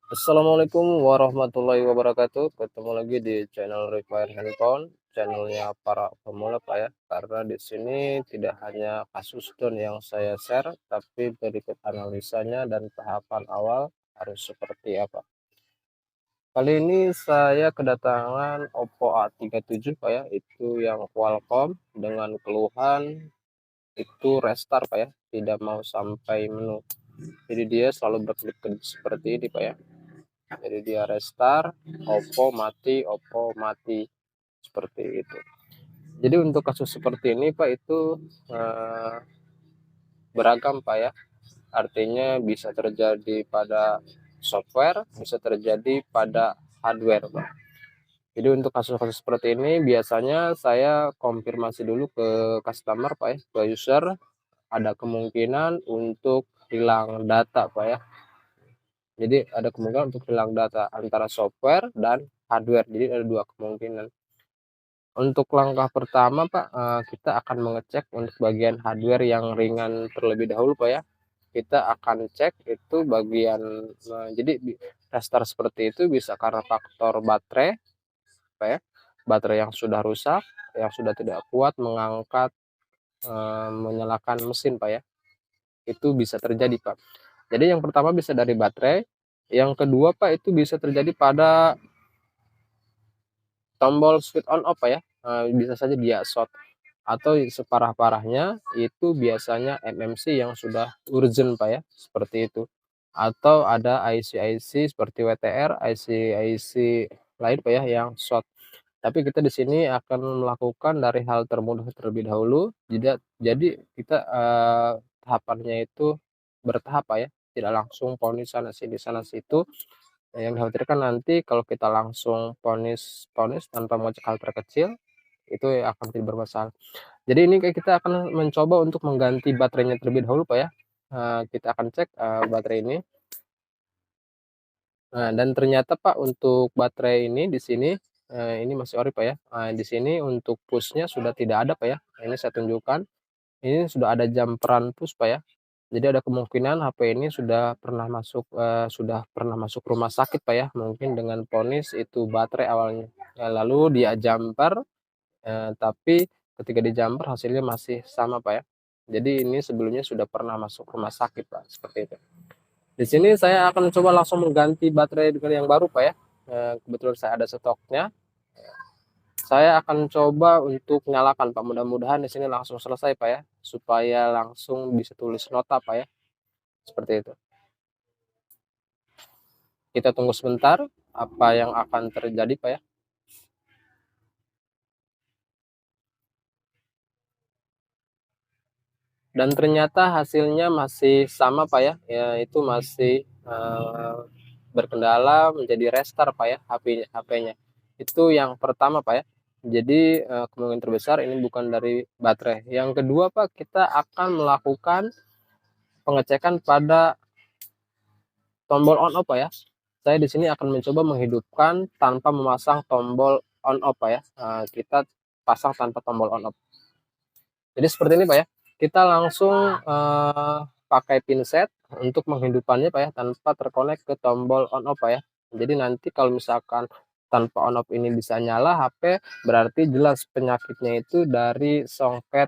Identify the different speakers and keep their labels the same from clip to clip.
Speaker 1: Assalamualaikum warahmatullahi wabarakatuh. Ketemu lagi di channel Repair Handphone, channelnya para pemula Pak ya. Karena di sini tidak hanya kasus down yang saya share, tapi berikut analisanya dan tahapan awal harus seperti apa. Kali ini saya kedatangan Oppo A37 Pak ya, itu yang Qualcomm dengan keluhan itu restart Pak ya, tidak mau sampai menu. Jadi dia selalu berkedip-kedip seperti ini Pak ya. Jadi dia restart, Oppo mati seperti itu. Jadi untuk kasus seperti ini Pak itu eh, beragam Pak ya. Artinya bisa terjadi pada software, bisa terjadi pada hardware Pak. Jadi untuk kasus-kasus seperti ini biasanya saya konfirmasi dulu ke customer Pak ya, ke user, ada kemungkinan untuk hilang data Pak ya. Jadi ada kemungkinan untuk hilang data antara software dan hardware. Jadi ada dua kemungkinan. Untuk langkah pertama Pak, kita akan mengecek untuk bagian hardware yang ringan terlebih dahulu Pak ya. Kita akan cek itu bagian, jadi restart seperti itu bisa karena faktor baterai Pak ya. Baterai yang sudah rusak, yang sudah tidak kuat mengangkat, menyalakan mesin Pak ya. Itu bisa terjadi Pak. Jadi yang pertama bisa dari baterai, yang kedua Pak itu bisa terjadi pada tombol switch on off Pak ya, bisa saja dia short atau separah-parahnya itu biasanya MMC yang sudah urgent Pak ya, seperti itu. Atau ada IC-IC seperti WTR, IC-IC lain Pak ya yang short. Tapi kita di sini akan melakukan dari hal termudah terlebih dahulu, jadi kita, tahapannya itu bertahap Pak ya, tidak langsung ponis sana sini sana situ. Yang dikhawatirkan nanti kalau kita langsung ponis tanpa mengecek hal terkecil, itu akan tidak bermasalah. Jadi ini kayak kita akan mencoba untuk mengganti baterainya terlebih dahulu Pak ya. Kita akan cek, baterai ini. Nah dan ternyata Pak untuk baterai ini di sini, ini masih ori Pak ya, di sini untuk push-nya sudah tidak ada Pak ya. Ini saya tunjukkan, ini sudah ada jam peran push Pak ya. Jadi ada kemungkinan HP ini sudah pernah masuk rumah sakit Pak ya, mungkin dengan vonis itu baterai awalnya. Lalu dia jumper, tapi ketika di-jumper hasilnya masih sama Pak ya. Jadi ini sebelumnya sudah pernah masuk rumah sakit Pak, seperti itu. Di sini saya akan coba langsung mengganti baterai dengan yang baru Pak ya. Kebetulan saya ada stoknya. Saya akan coba untuk nyalakan Pak, mudah-mudahan di sini langsung selesai Pak ya, supaya langsung bisa tulis nota Pak ya, seperti itu. Kita tunggu sebentar apa yang akan terjadi Pak ya. Dan ternyata hasilnya masih sama Pak ya, itu masih berkendala menjadi restart Pak ya HP-nya. Itu yang pertama Pak ya. Jadi kemungkinan terbesar ini bukan dari baterai. Yang kedua Pak, kita akan melakukan pengecekan pada tombol on off Pak ya. Saya di sini akan mencoba menghidupkan tanpa memasang tombol on off Pak ya. Kita pasang tanpa tombol on off. Jadi seperti ini Pak ya. Kita langsung pakai pinset untuk menghidupkannya Pak ya, tanpa terkonek ke tombol on off Pak ya. Jadi nanti kalau misalkan tanpa on off ini bisa nyala HP, berarti jelas penyakitnya itu dari soket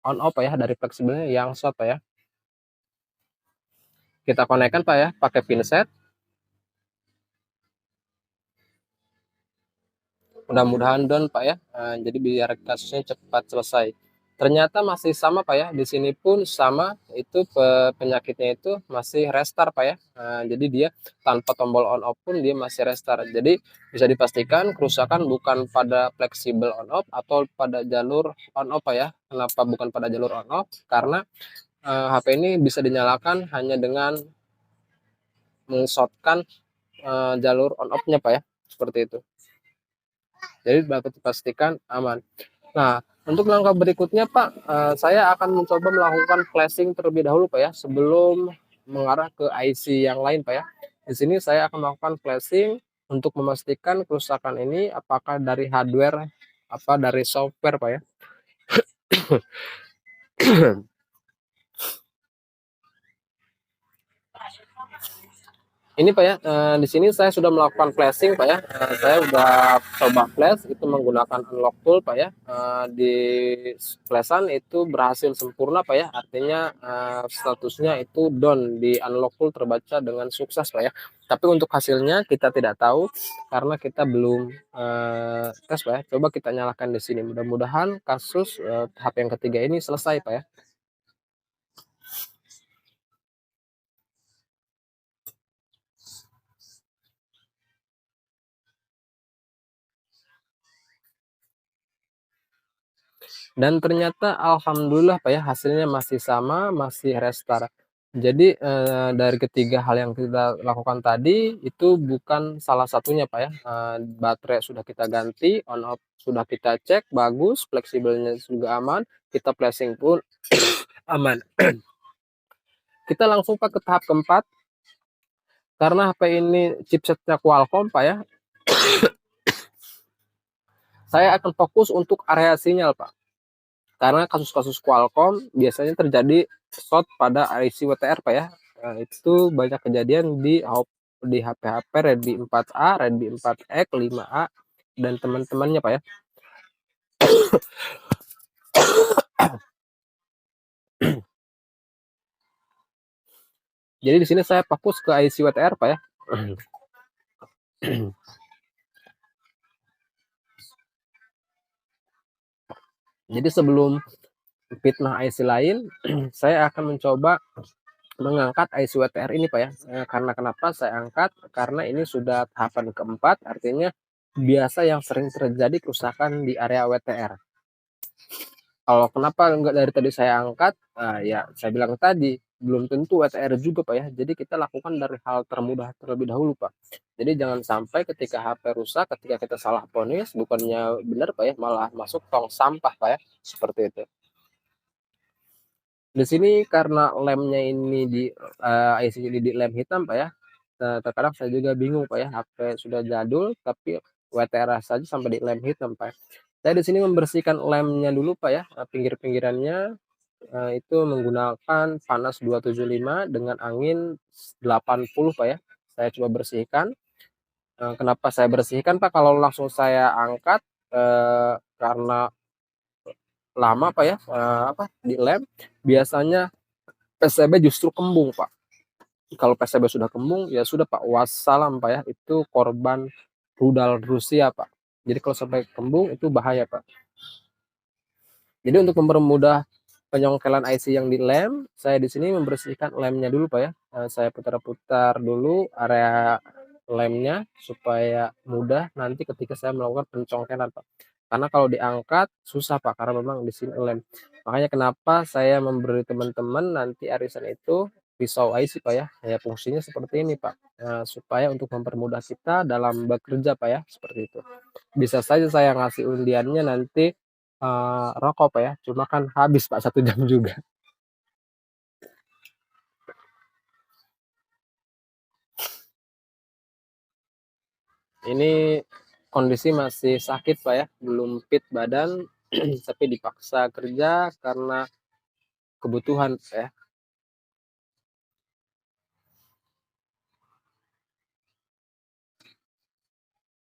Speaker 1: on off Pak ya, dari fleksibelnya yang short Pak ya. Kita konekkan Pak ya, pakai pinset. Mudah-mudahan down Pak ya, jadi biar kasusnya cepat selesai. Ternyata masih sama Pak ya, di sini pun sama, itu penyakitnya itu masih restart Pak ya. Jadi dia tanpa tombol on off pun dia masih restart. Jadi bisa dipastikan kerusakan bukan pada fleksibel on off atau pada jalur on off Pak ya. Kenapa bukan pada jalur on off? Karena HP ini bisa dinyalakan hanya dengan mengshotkan jalur on off-nya Pak ya, seperti itu. Jadi dapat dipastikan aman. Nah, untuk langkah berikutnya Pak, saya akan mencoba melakukan flashing terlebih dahulu Pak ya, sebelum mengarah ke IC yang lain Pak ya. Di sini saya akan melakukan flashing untuk memastikan kerusakan ini apakah dari hardware, apa dari software Pak ya. Ini Pak ya, di sini saya sudah melakukan flashing Pak ya. Saya udah coba flash itu menggunakan unlock tool Pak ya. Di flashan itu berhasil sempurna Pak ya. Artinya statusnya itu down di unlock tool terbaca dengan sukses Pak ya. Tapi untuk hasilnya kita tidak tahu karena kita belum tes Pak ya. Coba kita nyalakan di sini. Mudah-mudahan kasus tahap yang ketiga ini selesai Pak ya. Dan ternyata alhamdulillah Pak ya, hasilnya masih sama, masih restart. Jadi, dari ketiga hal yang kita lakukan tadi, itu bukan salah satunya Pak ya, baterai sudah kita ganti, on off sudah kita cek bagus, fleksibelnya juga aman, kita flashing pun aman. Kita langsung Pak ke tahap keempat, karena HP ini chipsetnya Qualcomm Pak ya, saya akan fokus untuk area sinyal Pak. Karena kasus-kasus Qualcomm biasanya terjadi short pada IC WTR Pak ya. Itu banyak kejadian di HP-HP Redmi 4A, Redmi 4X, 5A dan teman-temannya Pak ya. Jadi di sini saya fokus ke IC WTR Pak ya. Jadi sebelum fitnah IC lain, saya akan mencoba mengangkat IC WTR ini Pak ya. Karena kenapa saya angkat? Karena ini sudah tahapan keempat, artinya biasa yang sering terjadi kerusakan di area WTR. Kalau kenapa enggak dari tadi saya angkat, ya saya bilang tadi, belum tentu WTR juga Pak ya. Jadi kita lakukan dari hal termudah terlebih dahulu Pak. Jadi jangan sampai ketika HP rusak, ketika kita salah ponis, bukannya benar Pak ya, malah masuk tong sampah Pak ya, seperti itu. Di sini karena lemnya ini IC ini di lem hitam Pak ya, terkadang saya juga bingung Pak ya, HP sudah jadul tapi WTR saja sampai di lem hitam Pak. Saya di sini membersihkan lemnya dulu Pak ya, pinggir-pinggirannya, itu menggunakan panas 275 dengan angin 80 Pak ya. Saya coba bersihkan. Kenapa saya bersihkan Pak, kalau langsung saya angkat, karena lama Pak ya, di lem, biasanya PCB justru kembung Pak. Kalau PCB sudah kembung, ya sudah Pak, wassalam Pak ya, itu korban rudal Rusia Pak. Jadi kalau sampai kembung itu bahaya Pak. Jadi untuk mempermudah penyongkelan IC yang di lem, saya di sini membersihkan lemnya dulu Pak ya. Saya putar-putar dulu area lemnya supaya mudah nanti ketika saya melakukan pencongkelan Pak. Karena kalau diangkat susah Pak, karena memang di sini lem. Makanya kenapa saya memberi teman-teman nanti arisan itu pisau IC Pak ya. Ya fungsinya seperti ini Pak. Supaya untuk mempermudah kita dalam bekerja Pak ya, seperti itu. Bisa saja saya ngasih undiannya nanti rokok Pak ya, cuma kan habis Pak 1 jam juga. Ini kondisi masih sakit Pak ya, belum fit badan, tapi dipaksa kerja karena kebutuhan Pak ya.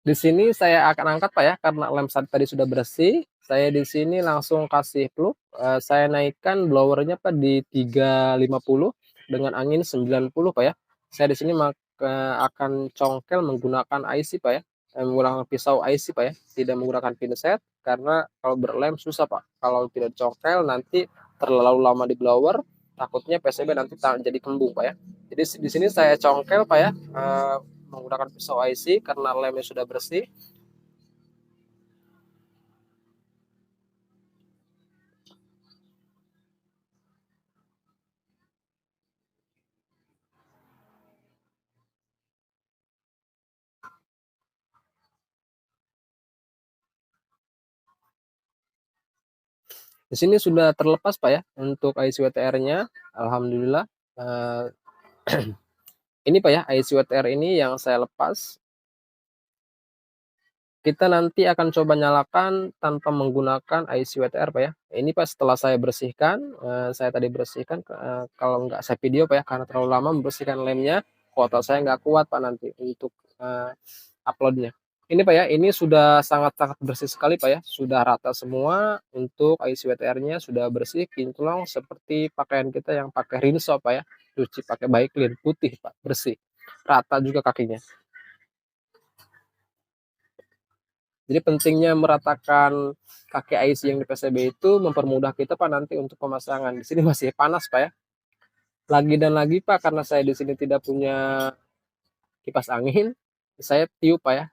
Speaker 1: Di sini saya akan angkat Pak ya, karena lem tadi sudah bersih, saya di sini langsung kasih plug, saya naikkan blowernya Pak di 350 dengan angin 90 Pak ya. Saya di sini akan congkel menggunakan IC Pak ya, menggunakan pisau IC Pak ya, tidak menggunakan pinset, karena kalau berlem susah Pak. Kalau tidak congkel nanti terlalu lama di blower, takutnya PCB nanti jadi kembung Pak ya. Jadi di sini saya congkel Pak ya, menggunakan pisau IC karena lemnya sudah bersih. Di sini sudah terlepas Pak ya untuk IC WTR-nya, alhamdulillah. Ini Pak ya IC WTR ini yang saya lepas. Kita nanti akan coba nyalakan tanpa menggunakan IC WTR Pak ya. Ini Pak setelah saya bersihkan, saya tadi bersihkan, kalau nggak saya video Pak ya, karena terlalu lama membersihkan lemnya. kuota saya nggak kuat Pak nanti untuk uploadnya. Ini Pak ya, ini sudah sangat-sangat bersih sekali Pak ya, sudah rata semua untuk IC WTR-nya sudah bersih, kinclong seperti pakaian kita yang pakai rinso Pak ya, cuci pakai Baiklin putih Pak, bersih, rata juga kakinya. Jadi pentingnya meratakan kaki IC yang di PCB itu mempermudah kita Pak nanti untuk pemasangan. Di sini masih panas Pak ya. Lagi dan lagi Pak, karena saya di sini tidak punya kipas angin, saya tiup Pak ya.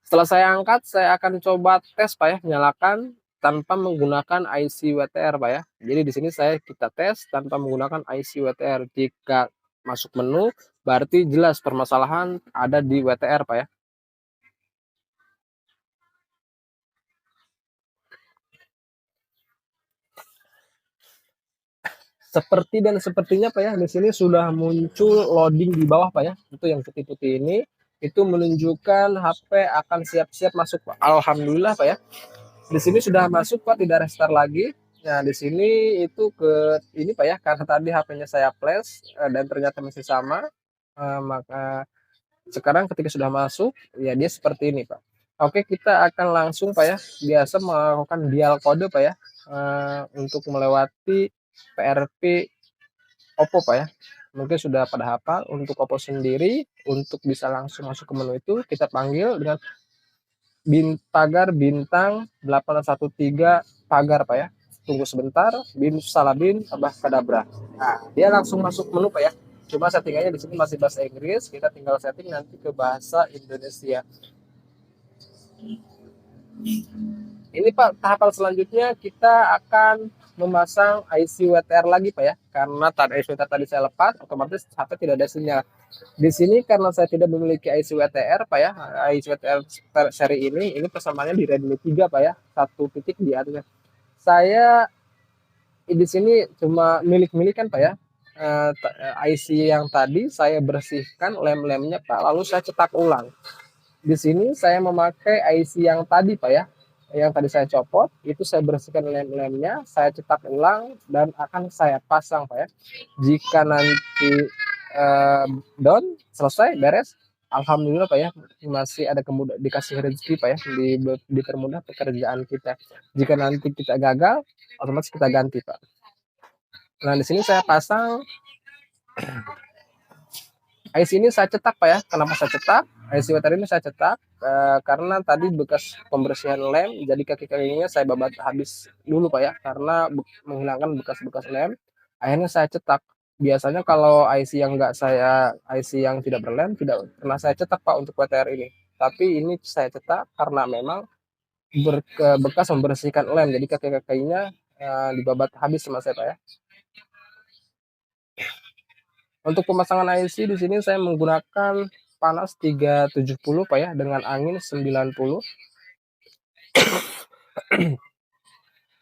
Speaker 1: Setelah saya angkat, saya akan coba tes Pak ya, nyalakan tanpa menggunakan IC WTR Pak ya. Jadi di sini kita tes tanpa menggunakan IC WTR. Jika masuk menu, berarti jelas permasalahan ada di WTR Pak ya. Seperti dan sepertinya Pak ya, di sini sudah muncul loading di bawah Pak ya. Itu yang putih-putih ini, itu menunjukkan HP akan siap-siap masuk Pak. Alhamdulillah Pak ya. Di sini sudah masuk Pak, tidak restart lagi. Nah, di sini itu ke ini Pak ya, karena tadi HP-nya saya flash dan ternyata masih sama. Maka sekarang ketika sudah masuk, ya dia seperti ini Pak. Oke, kita akan langsung Pak ya, biasa melakukan dial kode Pak ya, untuk melewati PRP Oppo Pak ya. Mungkin sudah pada hafal. Untuk Oppo sendiri, untuk bisa langsung masuk ke menu itu, kita panggil dengan pagar bintang 813 pagar Pak ya. Tunggu sebentar, bin salabin tambah kadabra. Nah, dia langsung masuk menu Pak ya. Cuma settingannya di sini masih bahasa Inggris, kita tinggal setting nanti ke bahasa Indonesia. Ini Pak, tahapan selanjutnya kita akan memasang IC WTR lagi Pak ya. Karena tadi IC WTR tadi saya lepas, otomatis HP tidak ada sinyal. Di sini karena saya tidak memiliki IC WTR Pak ya, IC WTR seri ini persamaannya di Redmi 3 Pak ya, satu titik di atasnya. Saya di sini cuma milik-milikan Pak ya. IC yang tadi saya bersihkan lem-lemnya Pak, lalu saya cetak ulang. Di sini saya memakai IC yang tadi Pak ya, yang tadi saya copot, itu saya bersihkan lem-lemnya, saya cetak ulang dan akan saya pasang Pak ya. Jika nanti down selesai beres, alhamdulillah Pak ya, masih ada dikasih rezeki Pak ya, dipermudah pekerjaan kita. Jika nanti kita gagal, otomatis kita ganti Pak. Nah di sini saya pasang IC ini, saya cetak Pak ya. Kenapa saya cetak? IC WTR ini saya cetak karena tadi bekas pembersihan lem, jadi kaki-kakinya saya babat habis dulu Pak ya, karena menghilangkan bekas-bekas lem. Akhirnya saya cetak. Biasanya kalau IC yang tidak berlem tidak pernah saya cetak Pak untuk WTR ini. Tapi ini saya cetak karena memang bekas membersihkan lem, jadi kaki-kakinya dibabat habis sama saya Pak ya. Untuk pemasangan IC di sini saya menggunakan panas 370 Pak ya, dengan angin 90.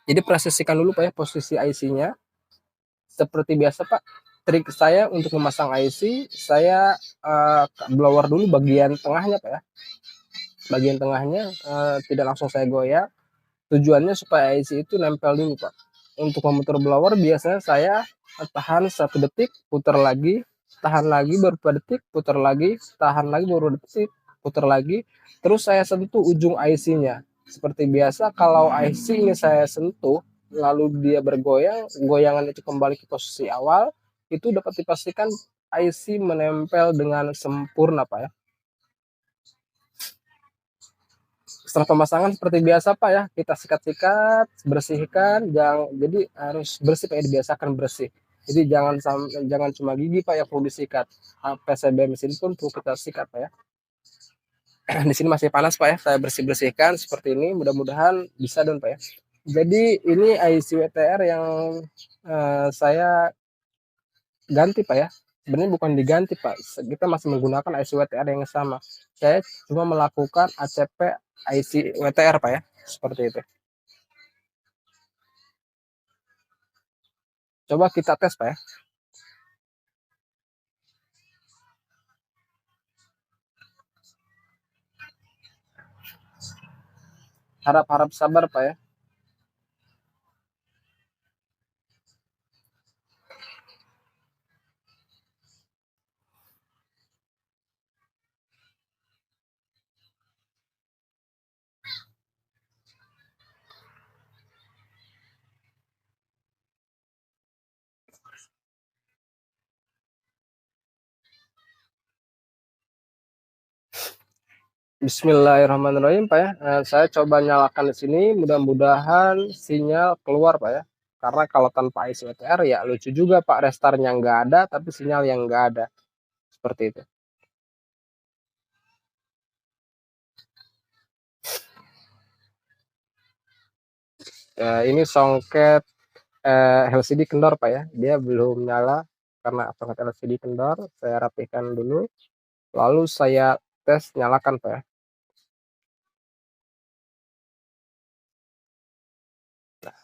Speaker 1: Jadi prosesikan dulu Pak ya posisi IC-nya. Seperti biasa Pak, trik saya untuk memasang IC, saya blower dulu bagian tengahnya Pak ya. Bagian tengahnya tidak langsung saya goyak. Tujuannya supaya IC itu nempel dulu Pak. Untuk memutar blower biasanya saya tahan 1 detik, putar lagi, tahan lagi beberapa detik, putar lagi, tahan lagi beberapa detik, putar lagi. Terus saya sentuh ujung IC-nya. Seperti biasa kalau IC ini saya sentuh, lalu dia bergoyang, goyangan itu kembali ke posisi awal, itu dapat dipastikan IC menempel dengan sempurna Pak ya. Setelah pemasangan seperti biasa Pak ya, kita sikat-sikat, bersihkan, jadi harus bersih Pak ya, dibiasakan bersih. Jadi jangan cuma gigi Pak ya perlu disikat, PCB mesin pun perlu kita sikat Pak ya. Di sini masih panas Pak ya, saya bersihkan seperti ini, mudah-mudahan bisa down Pak ya. Jadi ini IC WTR yang saya ganti Pak ya. Sebenarnya bukan diganti Pak, kita masih menggunakan IC WTR yang sama. Saya cuma melakukan ACP IC WTR Pak ya, seperti itu. Coba kita tes Pak ya. Harap-harap sabar Pak ya. Bismillahirrahmanirrahim, Pak ya. Saya coba nyalakan di sini, mudah-mudahan sinyal keluar, Pak ya. Karena kalau tanpa ISWTR ya lucu juga, Pak, restarnya nggak ada, tapi sinyal yang nggak ada. Seperti itu. Ini songket LCD kendor, Pak ya. Dia belum nyala karena songket LCD kendor. Saya rapikan dulu, lalu saya tes nyalakan, Pak ya.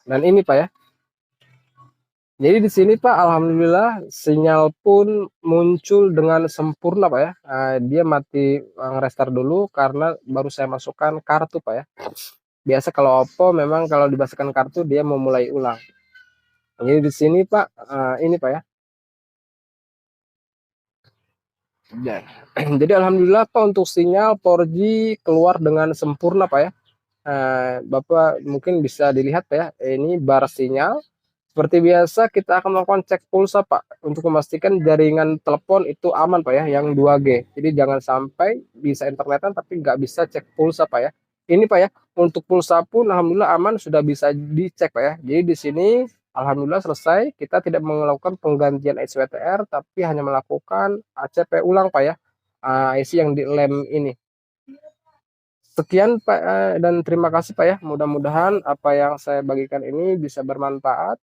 Speaker 1: Dan ini, Pak ya. Jadi di sini Pak, alhamdulillah sinyal pun muncul dengan sempurna Pak ya. Dia mati nge-restart dulu karena baru saya masukkan kartu Pak ya. Biasa kalau Oppo memang kalau dimasukkan kartu dia memulai ulang. Jadi di sini Pak, ini Pak ya. Ya. Jadi alhamdulillah Pak untuk sinyal 4G keluar dengan sempurna Pak ya. Bapak mungkin bisa dilihat Pak ya. Ini bar sinyal. Seperti biasa kita akan melakukan cek pulsa Pak untuk memastikan jaringan telepon itu aman Pak ya yang 2G. Jadi jangan sampai bisa internetan tapi nggak bisa cek pulsa Pak ya. Ini Pak ya untuk pulsa pun alhamdulillah aman sudah bisa dicek Pak ya. Jadi di sini alhamdulillah selesai kita tidak melakukan penggantian SWTR tapi hanya melakukan ACP ulang Pak ya. IC yang di lem ini. Sekian Pak dan terima kasih Pak ya. Mudah-mudahan apa yang saya bagikan ini bisa bermanfaat.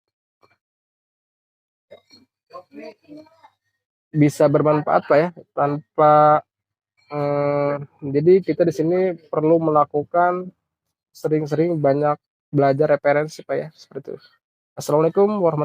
Speaker 1: Bisa bermanfaat Pak ya tanpa jadi kita di sini perlu melakukan sering-sering banyak belajar referensi Pak ya seperti itu. Assalamualaikum warahmatullahi